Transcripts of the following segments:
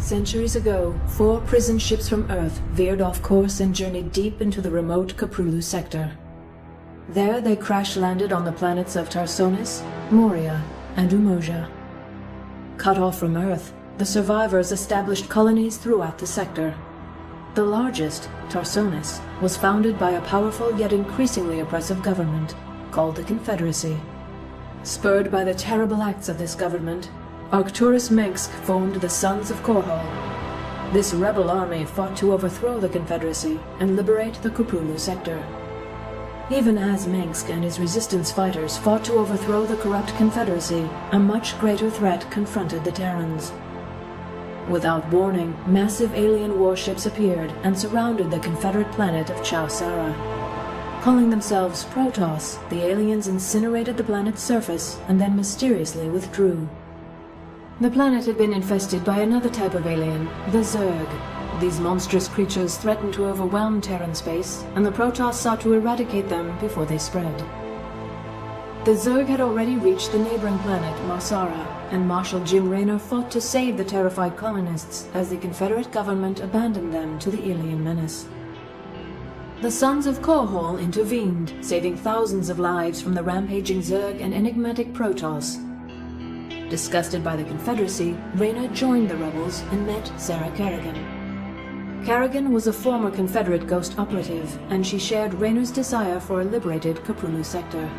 Centuries ago, 4 prison ships from Earth veered off course and journeyed deep into the remote Caprulu sector. There they crash-landed on the planets of Tarsonis, Moria, and Umoja. Cut off from Earth, the survivors established colonies throughout the sector. The largest, Tarsonis, was founded by a powerful yet increasingly oppressive government called the Confederacy. Spurred by the terrible acts of this government, Arcturus Mengsk formed the Sons of Korhal. This rebel army fought to overthrow the Confederacy and liberate the Caprulu sector. Even as Mengsk and his resistance fighters fought to overthrow the corrupt Confederacy, a much greater threat confronted the Terrans. Without warning, massive alien warships appeared and surrounded the Confederate planet of Chau Sara. Calling themselves Protoss, the aliens incinerated the planet's surface and then mysteriously withdrew. The planet had been infested by another type of alien, the Zerg. These monstrous creatures threatened to overwhelm Terran space, and the Protoss sought to eradicate them before they spread. The Zerg had already reached the neighboring planet, Marsara, and Marshal Jim Raynor fought to save the terrified colonists as the Confederate government abandoned them to the alien menace. The Sons of Korhal intervened, saving thousands of lives from the rampaging Zerg and enigmatic Protoss. Disgusted by the Confederacy, Raynor joined the rebels and met Sarah Kerrigan. Kerrigan was a former Confederate ghost operative, and she shared Raynor's desire for a liberated Caprulu sector.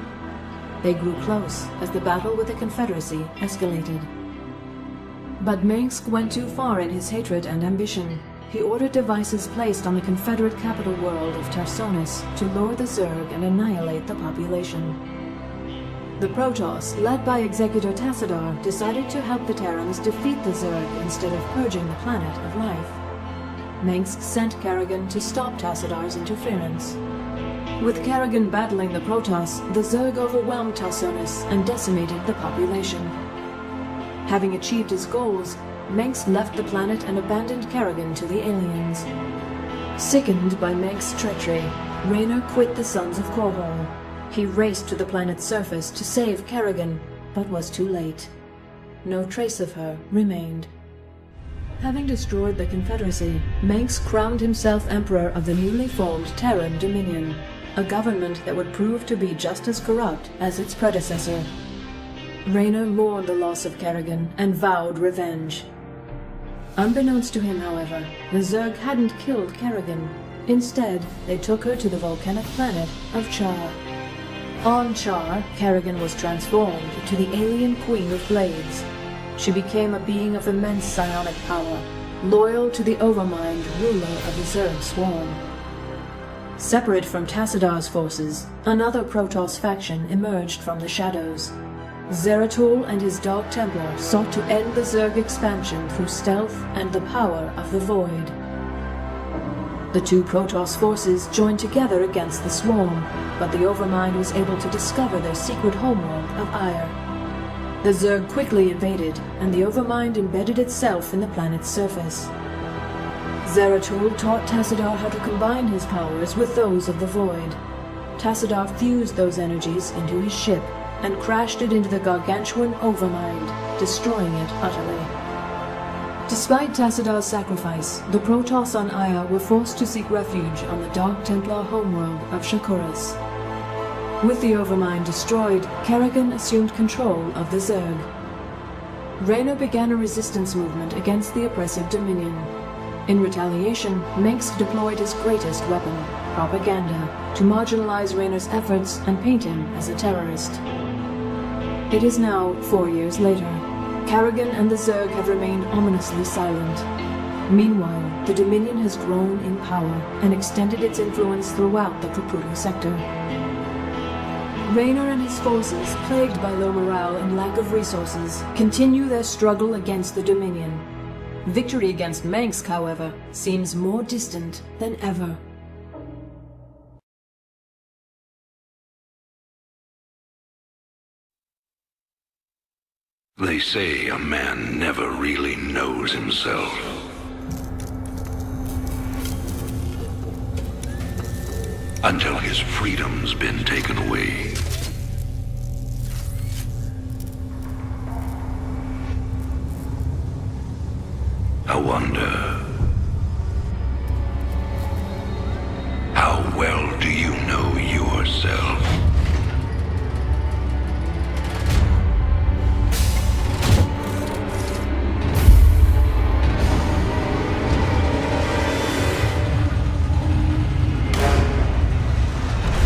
They grew close as the battle with the Confederacy escalated. But Mengsk went too far in his hatred and ambition. He ordered devices placed on the Confederate capital world of Tarsonis to lure the Zerg and annihilate the population. The Protoss, led by Executor Tassadar, decided to help the Terrans defeat the Zerg instead of purging the planet of life. Mengsk sent Kerrigan to stop Tassadar's interference. With Kerrigan battling the Protoss, the Zerg overwhelmed Tarsonis and decimated the population. Having achieved his goals, Mengsk left the planet and abandoned Kerrigan to the aliens. Sickened by Mengsk's treachery, Raynor quit the Sons of Korhal. He raced to the planet's surface to save Kerrigan, but was too late. No trace of her remained. Having destroyed the Confederacy, Mengsk crowned himself Emperor of the newly formed Terran Dominion, a government that would prove to be just as corrupt as its predecessor. Raynor mourned the loss of Kerrigan and vowed revenge. Unbeknownst to him, however, the Zerg hadn't killed Kerrigan. Instead, they took her to the volcanic planet of Char. On Char, Kerrigan was transformed to the alien Queen of Blades. She became a being of immense psionic power, loyal to the Overmind, ruler of the Zerg Swarm. Separate from Tassadar's forces, another Protoss faction emerged from the shadows. Zeratul and his Dog Templar sought to end the Zerg expansion through stealth and the power of the Void. The two Protoss forces joined together against the Swarm, but the Overmind was able to discover their secret homeworld of Ire. The Zerg quickly invaded, and the Overmind embedded itself in the planet's surface. Zeratul taught Tassadar how to combine his powers with those of the Void. Tassadar fused those energies into his ship, and crashed it into the gargantuan Overmind, destroying it utterly. Despite Tassadar's sacrifice, the Protoss on Aya were forced to seek refuge on the Dark Templar homeworld of Shakuras. With the Overmind destroyed, Kerrigan assumed control of the Zerg. Raynor began a resistance movement against the oppressive Dominion. In retaliation, Mengsk deployed his greatest weapon, propaganda, to marginalize Raynor's efforts and paint him as a terrorist. It is now 4 years later. Kerrigan and the Zerg have remained ominously silent. Meanwhile, the Dominion has grown in power and extended its influence throughout the Caprulu sector. Raynor and his forces, plagued by low morale and lack of resources, continue their struggle against the Dominion. Victory against Mengsk, however, seems more distant than ever. They say a man never really knows himself. Until his freedom's been taken away. A wonder. How well do you know yourself?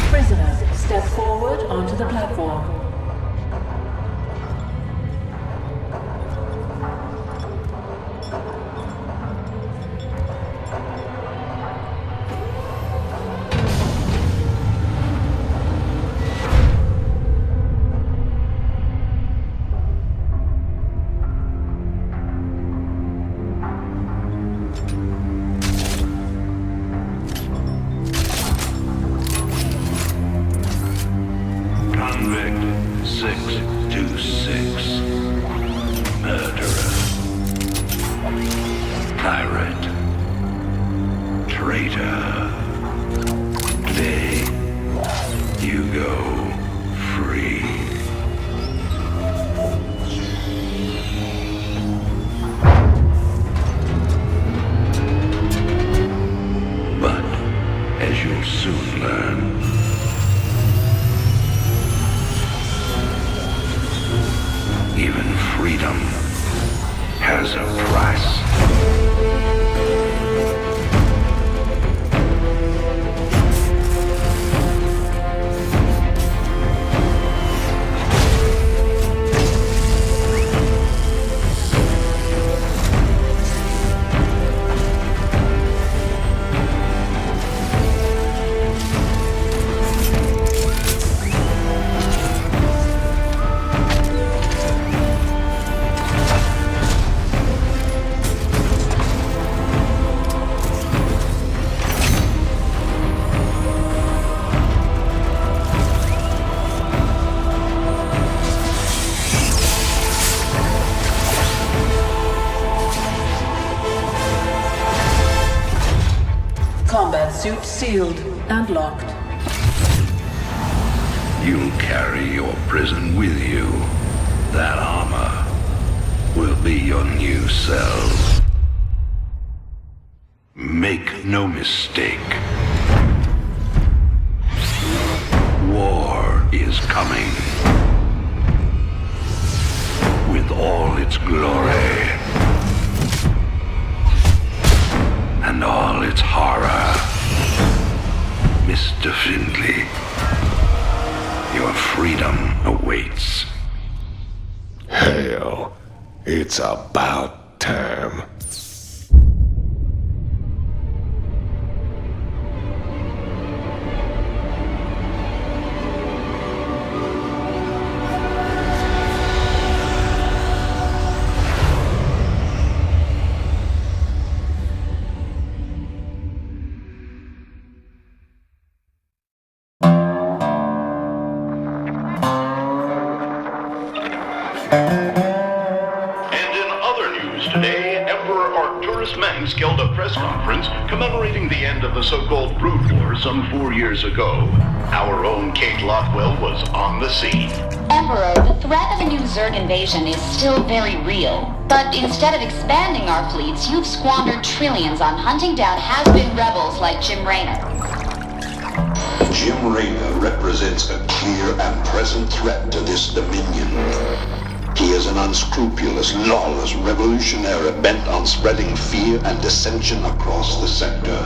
Prisoner, step forward onto the platform. Convict 626. Murderer. Pirate. Traitor. Today, you go free. But, as you'll soon learn, even freedom has a price. Combat suit sealed and locked. You'll carry your prison with you. That armor will be your new cell. Make no mistake. War is coming. With all its glory. And all its horror. Mr. Findlay, your freedom awaits. Hell, it's about time. And in other news today, Emperor Arcturus Mengsk held a press conference commemorating the end of the so-called Brood War some 4 years ago. Our own Kate Lothwell was on the scene. Emperor, the threat of a new Zerg invasion is still very real. But instead of expanding our fleets, you've squandered trillions on hunting down has-been rebels like Jim Raynor. Jim Raynor represents a clear and present threat to this dominion. He is an unscrupulous, lawless revolutionary bent on spreading fear and dissension across the sector.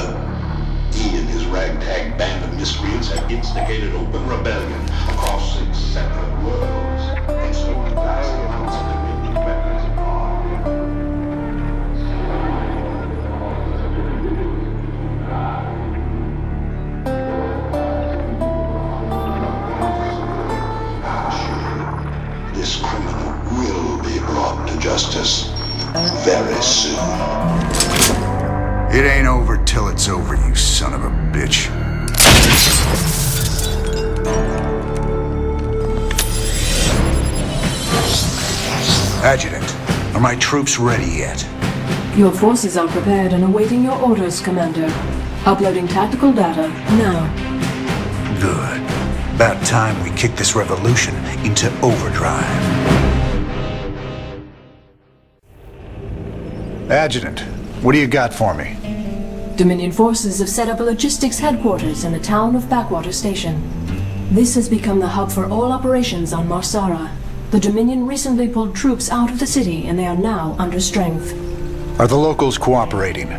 He and his ragtag band of miscreants have instigated open rebellion across 6 separate worlds, and stolen vast amounts of dominion weapons abroad. This criminal will be brought to justice very soon. It ain't over till it's over, you son of a bitch. Adjutant, are my troops ready yet? Your forces are prepared and awaiting your orders, Commander. Uploading tactical data now. Good. About time we kick this revolution into overdrive. Adjutant, What do you got for me? Dominion forces have set up a logistics headquarters in the town of Backwater Station. This has become the hub for all operations on Marsara. The Dominion recently pulled troops out of the city and they are now under strength. Are the locals cooperating?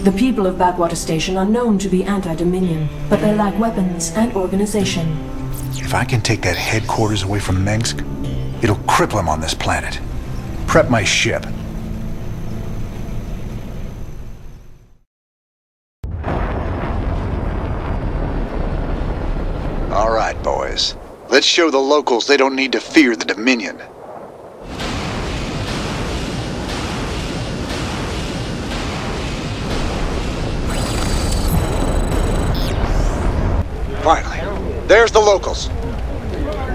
The people of Backwater Station are known to be anti-Dominion, but they lack weapons and organization. If I can take that headquarters away from Minsk, it'll cripple him on this planet. Prep my ship. All right, boys. Let's show the locals they don't need to fear the Dominion. Finally, there's the locals.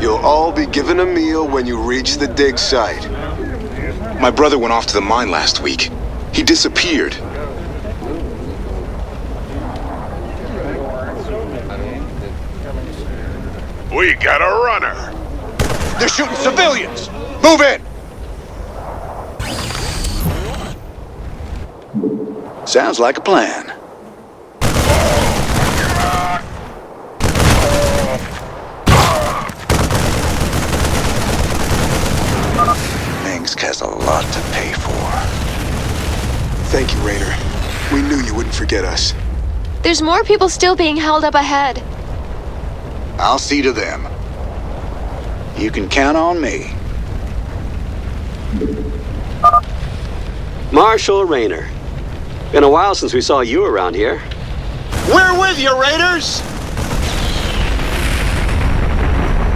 You'll all be given a meal when you reach the dig site. My brother went off to the mine last week. He disappeared. We got a runner. They're shooting civilians! Move in! Sounds like a plan. Minsk has a lot to pay for. Thank you, Rainer. We knew you wouldn't forget us. There's more people still being held up ahead. I'll see to them. You can count on me. Marshal Rainer. Been a while since we saw you around here. We're with you, Raiders!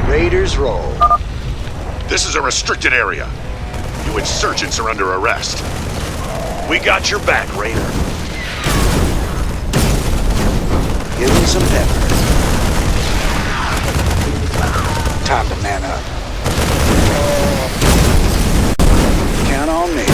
Raiders roll. This is a restricted area. You insurgents are under arrest. We got your back, Rainer. Give them some pepper. Time to man up. Count on me.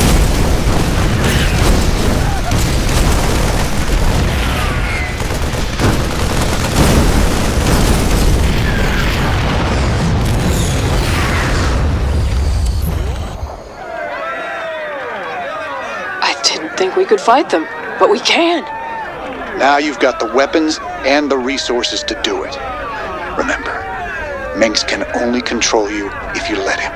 I didn't think we could fight them, but we can. Now you've got the weapons and the resources to do it. Remember, Minsk can only control you if you let him.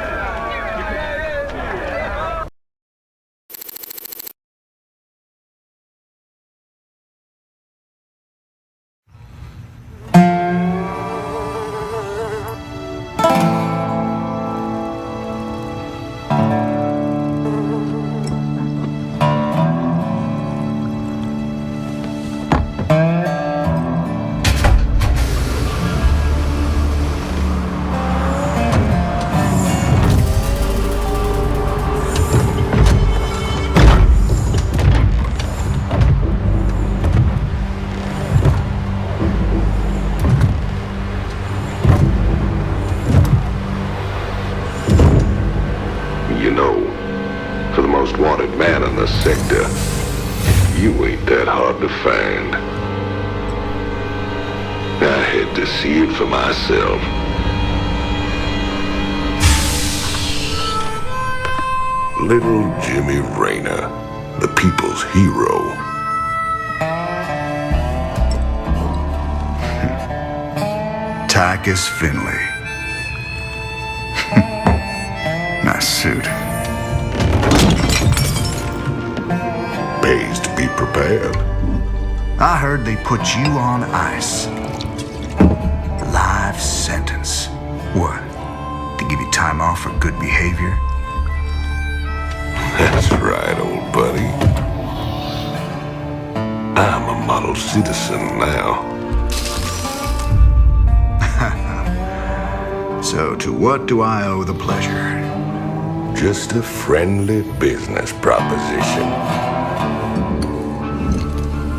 You know, for the most wanted man in the sector, you ain't that hard to find. I had to see it for myself. Little Jimmy Rainer, the people's hero. Tychus Finley. Nice suit. Pays to be prepared. I heard they put you on ice. Life sentence. What? To give you time off for good behavior? That's right, old buddy. I'm a model citizen now. So to what do I owe the pleasure? Just a friendly business proposition.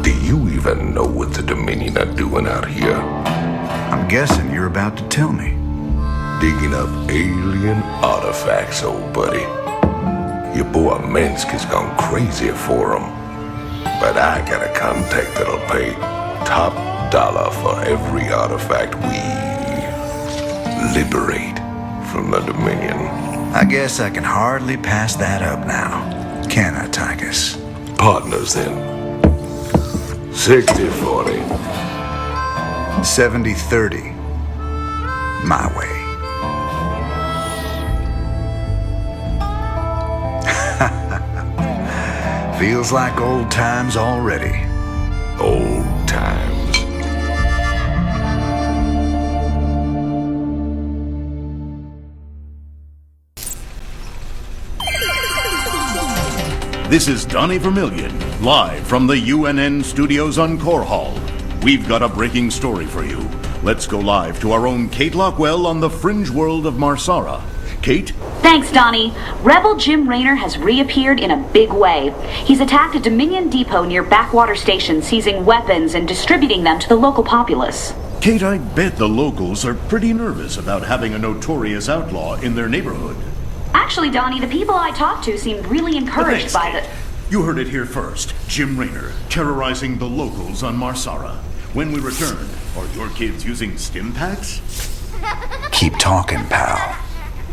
Do you even know what the Dominion are doing out here? I'm guessing you're about to tell me. Digging up alien artifacts, old buddy. Your boy Minsk has gone crazy for them. But I got a contact that'll pay top dollar for every artifact we liberate from the Dominion. I guess I can hardly pass that up now, can I, Tychus? Partners then. 60-40. 70-30. My way. Feels like old times already. Old times. This is Donnie Vermillion, live from the UNN studios on Core Hall. We've got a breaking story for you. Let's go live to our own Kate Lockwell on the fringe world of Marsara. Kate? Thanks, Donnie. Rebel Jim Raynor has reappeared in a big way. He's attacked a Dominion depot near Backwater Station, seizing weapons and distributing them to the local populace. Kate, I bet the locals are pretty nervous about having a notorious outlaw in their neighborhood. Actually, Donnie, the people I talked to seemed really encouraged by the... You heard it here first. Jim Raynor, terrorizing the locals on Marsara. When we return, are your kids using stim packs? Keep talking, pal.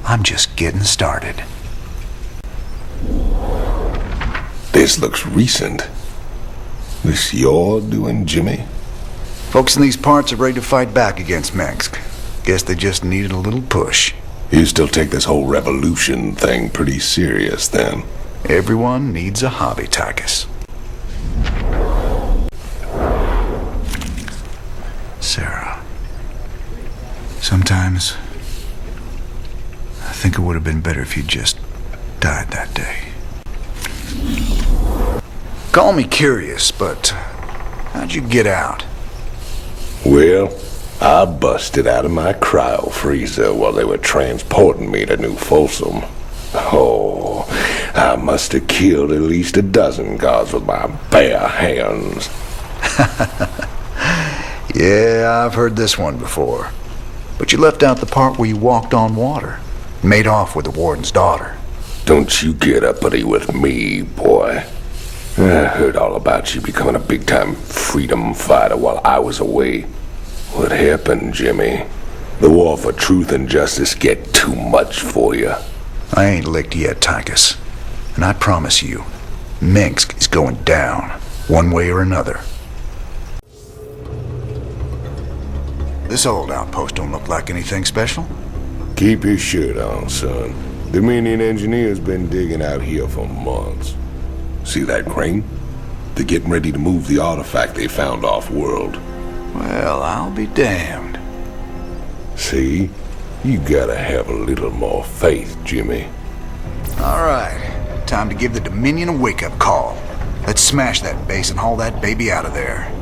I'm just getting started. This looks recent. This you're doing, Jimmy? Folks in these parts are ready to fight back against Minsk. Guess they just needed a little push. You still take this whole revolution thing pretty serious, then? Everyone needs a hobby, Tychus. Sarah. Sometimes I think it would have been better if you just died that day. Call me curious, but how'd you get out? Well, I busted out of my cryo freezer while they were transporting me to New Folsom. Oh, I must have killed at least a dozen guards with my bare hands. Yeah, I've heard this one before. But you left out the part where you walked on water. Made off with the warden's daughter. Don't you get uppity with me, boy. I heard all about you becoming a big-time freedom fighter while I was away. What happened, Jimmy? The war for truth and justice get too much for you. I ain't licked yet, Tychus. And I promise you, Minsk is going down, one way or another. This old outpost don't look like anything special. Keep your shirt on, son. Dominion engineers been digging out here for months. See that crane? They're getting ready to move the artifact they found off-world. Well, I'll be damned. See? You gotta have a little more faith, Jimmy. All right. Time to give the Dominion a wake-up call. Let's smash that base and haul that baby out of there.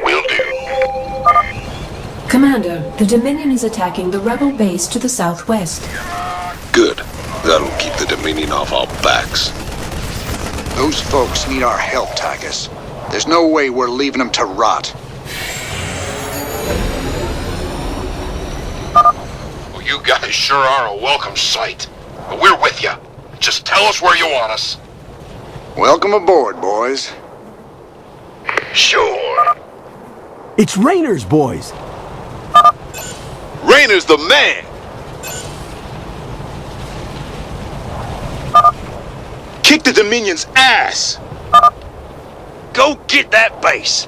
Will do. Commander, the Dominion is attacking the rebel base to the southwest. Good. That'll keep the Dominion off our backs. Those folks need our help, Tychus. There's no way we're leaving them to rot. Well, you guys sure are a welcome sight. But we're with you. Just tell us where you want us. Welcome aboard, boys. Sure. It's Raynor's boys. Raynor's the man. Kick the Dominion's ass! Go get that base!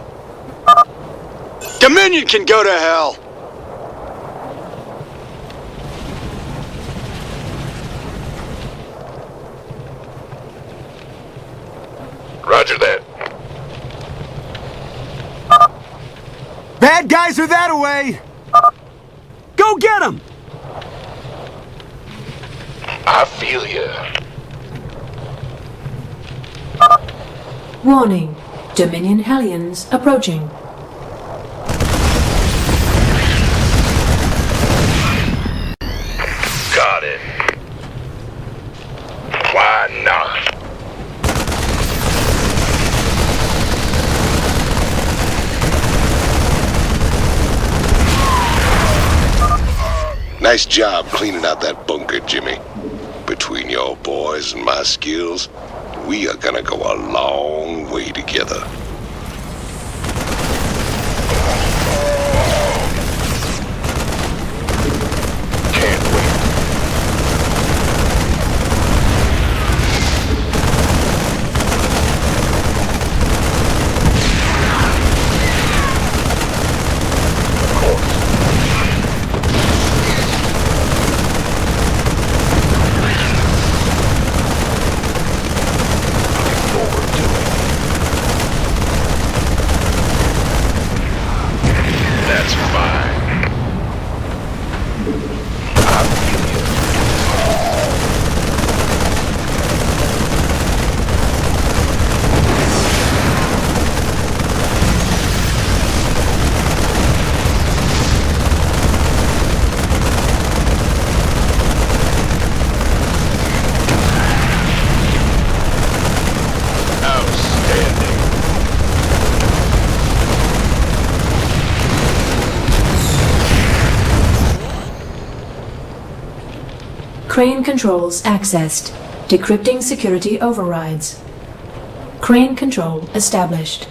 Dominion can go to hell! Roger that. Bad guys are that away! Go get them! I feel you. Warning. Dominion Hellions approaching. Got it. Why not? Nice job cleaning out that bunker, Jimmy. Between your boys and my skills, we are gonna go a long way together. Can't wait. Crane controls accessed. Decrypting security overrides. Crane control established.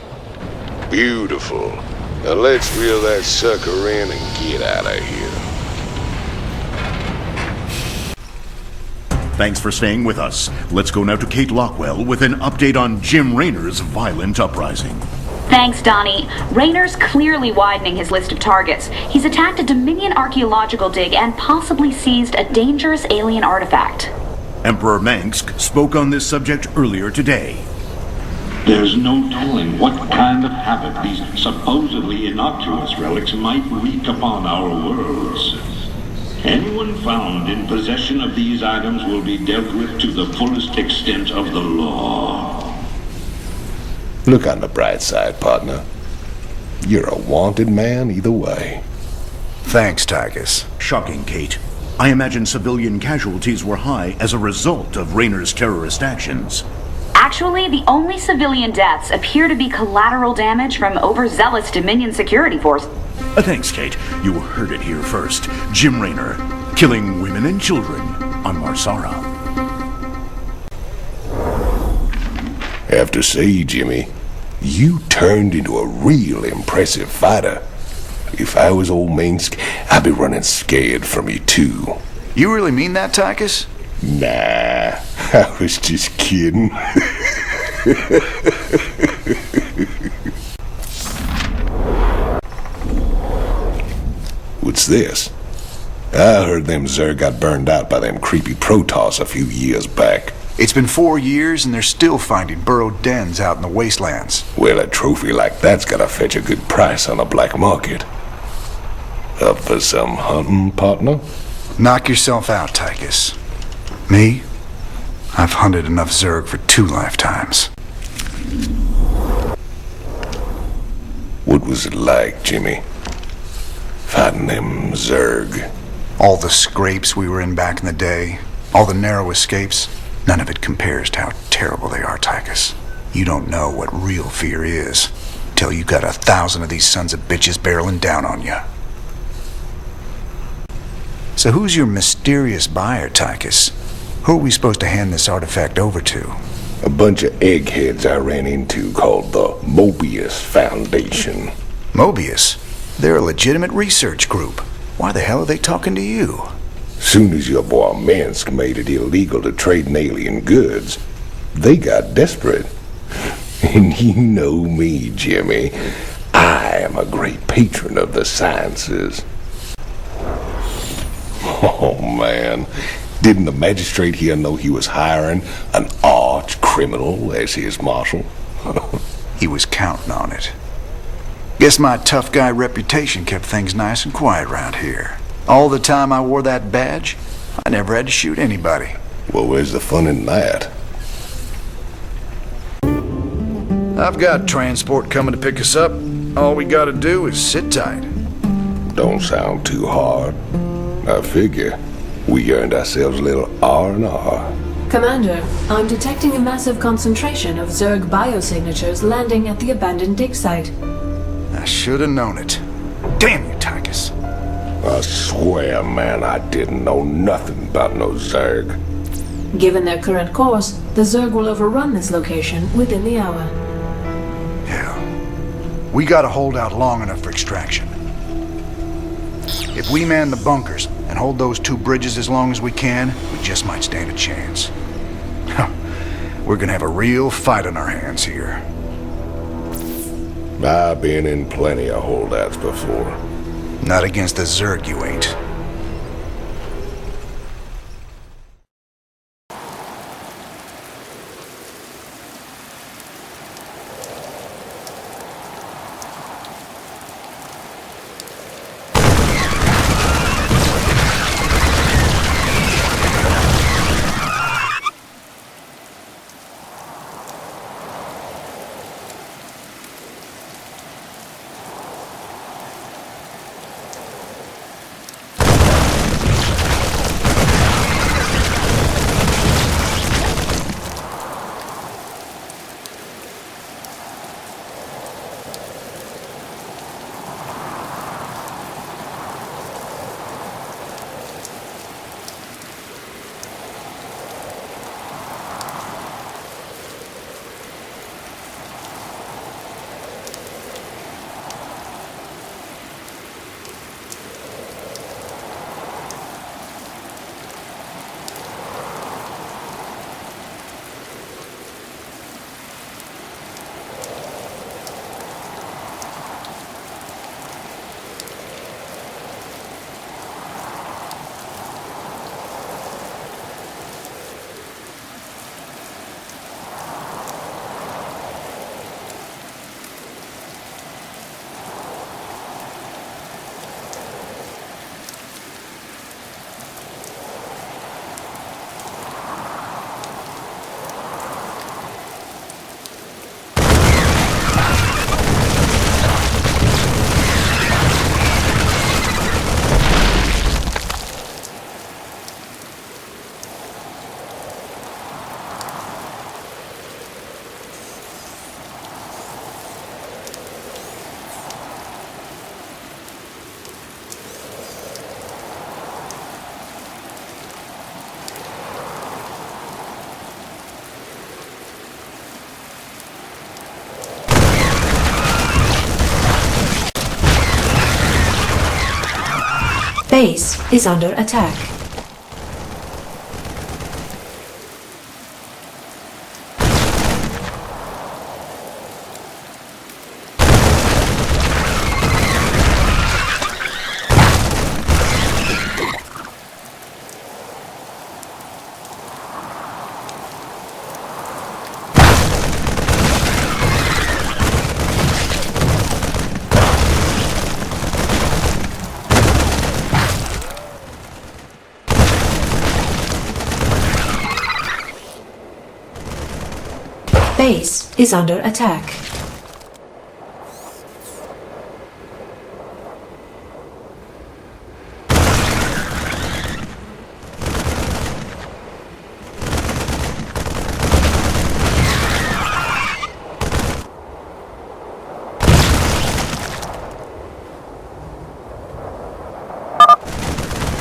Beautiful. Now let's reel that sucker in and get out of here. Thanks for staying with us. Let's go now to Kate Lockwell with an update on Jim Raynor's violent uprising. Thanks, Donnie. Raynor's clearly widening his list of targets. He's attacked a Dominion archaeological dig and possibly seized a dangerous alien artifact. Emperor Mangsk spoke on this subject earlier today. There's no telling what kind of havoc these supposedly innocuous relics might wreak upon our worlds. Anyone found in possession of these items will be dealt with to the fullest extent of the law. Look on the bright side, partner. You're a wanted man either way. Thanks, Tychus. Shocking, Kate. I imagine civilian casualties were high as a result of Raynor's terrorist actions. Actually, the only civilian deaths appear to be collateral damage from overzealous Dominion security force. Thanks, Kate. You heard it here first. Jim Raynor, killing women and children on Marsara. Have to say, Jimmy, you turned into a real impressive fighter. If I was old Minsk, I'd be running scared from you too. You really mean that, Tychus? Nah, I was just kidding. What's this? I heard them Zerg got burned out by them creepy Protoss a few years back. It's been 4 years and they're still finding burrowed dens out in the wastelands. Well, a trophy like that's gotta fetch a good price on the black market. Up for some hunting, partner? Knock yourself out, Tychus. Me? I've hunted enough Zerg for 2 lifetimes. What was it like, Jimmy? Fighting them Zerg? All the scrapes we were in back in the day, all the narrow escapes, none of it compares to how terrible they are, Tychus. You don't know what real fear is till you got 1,000 of these sons of bitches barreling down on you. So who's your mysterious buyer, Tychus? Who are we supposed to hand this artifact over to? A bunch of eggheads I ran into called the Mobius Foundation. Mobius? They're a legitimate research group. Why the hell are they talking to you? Soon as your boy Minsk made it illegal to trade in alien goods, they got desperate. And you know me, Jimmy. I am a great patron of the sciences. Oh, man. Didn't the magistrate here know he was hiring an arch criminal as his marshal? He was counting on it. Guess my tough guy reputation kept things nice and quiet around here. All the time I wore that badge, I never had to shoot anybody. Well, where's the fun in that? I've got transport coming to pick us up. All we gotta do is sit tight. Don't sound too hard. I figure we earned ourselves a little R&R. Commander, I'm detecting a massive concentration of Zerg biosignatures landing at the abandoned dig site. I should have known it. Damn you, Tychus. I swear, man, I didn't know nothing about no Zerg. Given their current course, the Zerg will overrun this location within the hour. Hell, we gotta hold out long enough for extraction. If we man the bunkers and hold those 2 bridges as long as we can, we just might stand a chance. We're gonna have a real fight on our hands here. I've been in plenty of holdouts before. Not against the Zerg, you ain't. Base is under attack. Base is under attack.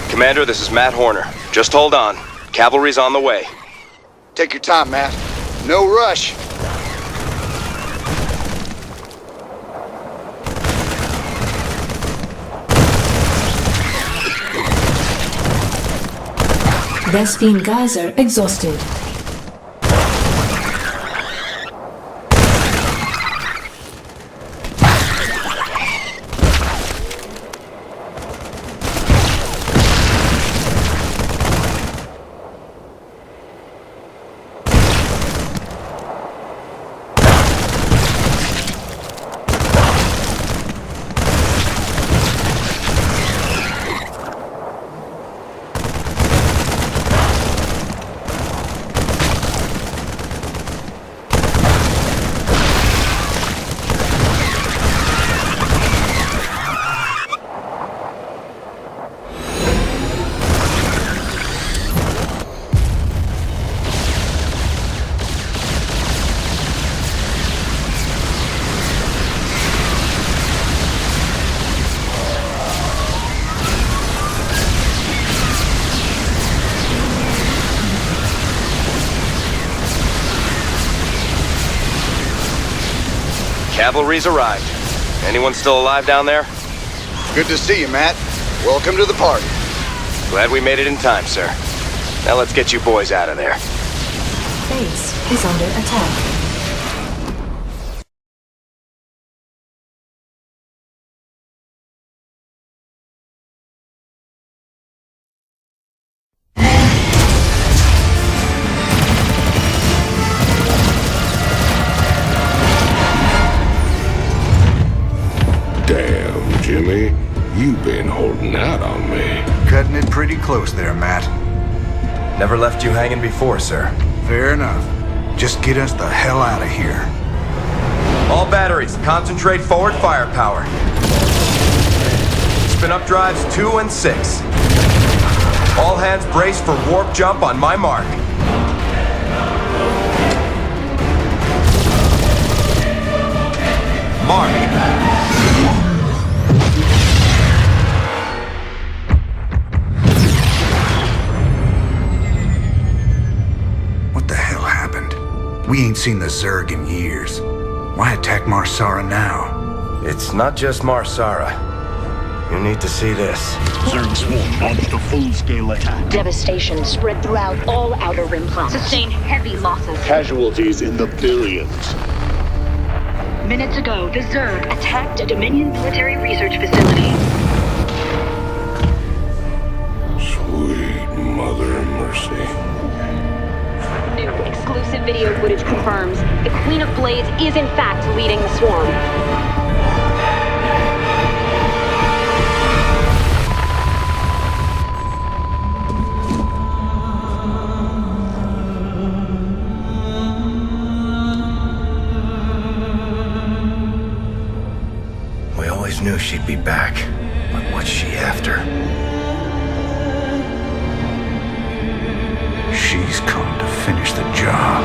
Commander, this is Matt Horner. Just hold on. Cavalry's on the way. Take your time, Matt. No rush. Vespine Geyser exhausted. Cavalry's arrived. Anyone still alive down there? Good to see you, Matt. Welcome to the party. Glad we made it in time, sir. Now let's get you boys out of there. Base is under attack. Damn, Jimmy. You've been holding out on me. Cutting it pretty close there, Matt. Never left you hanging before, sir. Fair enough. Just get us the hell out of here. All batteries, concentrate forward firepower. Spin up drives 2 and 6. All hands brace for warp jump on my mark. Mark. We ain't seen the Zerg in years. Why attack Marsara now? It's not just Marsara. You need to see this. Zerg swarm launched a full-scale attack. Devastation spread throughout all Outer Rim planets. Sustained heavy losses. Casualties in the billions. Minutes ago, the Zerg attacked a Dominion military research facility. Sweet mother of mercy. New exclusive video footage confirms the Queen of Blades is in fact leading the swarm. We always knew she'd be back, but what's she after? She's come to finish the job.